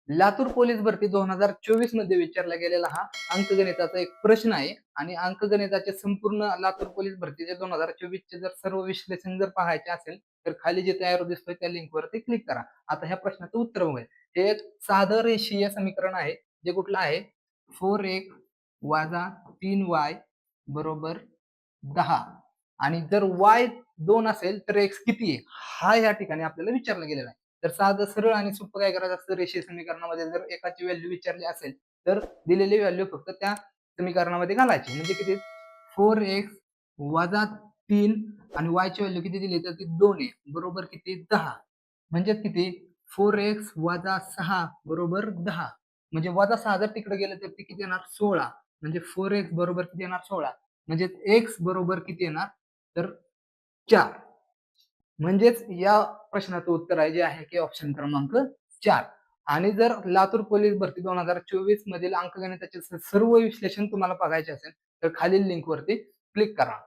Latur police भरती 2024 मध्ये विचारला गेलेला हा अंकगणिताचा एक प्रश्न आहे आणि अंकगणिताचे संपूर्ण लातूर पोलीस भरतीचे 2024 चे जर सर्व विश्लेषण जर पाहायचे असेल तर खाली जे तयार दिसतोय त्या लिंकवरती क्लिक करा. आता ह्या प्रश्नाचं उत्तर बघूया. हे एक साधं रेषीय समीकरण आहे जे कुठलं आहे 4x - 3y बरोबर 10 आणि जर y 2 असेल तर x किती आहे हा या ठिकाणी आपल्याला विचारला गेलेला आहे. तर साधं सरळ आणि सोपं काय करायचं असतं रेषीय समीकरणामध्ये जर एकाची व्हॅल्यू विचारली असेल तर दिलेली व्हॅल्यू फक्त त्या समीकरणामध्ये घालायची. म्हणजे किती 4x - 3 आणि y ची व्हॅल्यू किती दिली तर ती 2 आहे बरोबर किती 10. म्हणजे किती 4x - 6 बरोबर 10. म्हणजे -6 जर तिकडे गेलं तर ते किती येणार 16. म्हणजे 4x बरोबर किती येणार 16. म्हणजे x बरोबर किती येणार तर 4. म्हणजेच या प्रश्नाचं उत्तर आहे जे आहे की ऑप्शन क्रमांक 4. आणि जर लातूर पोलीस भरती 2024 मधील अंकगणिताचे सर्व विश्लेषण तुम्हाला बघायचे असेल तर खालील लिंकवरती क्लिक करा.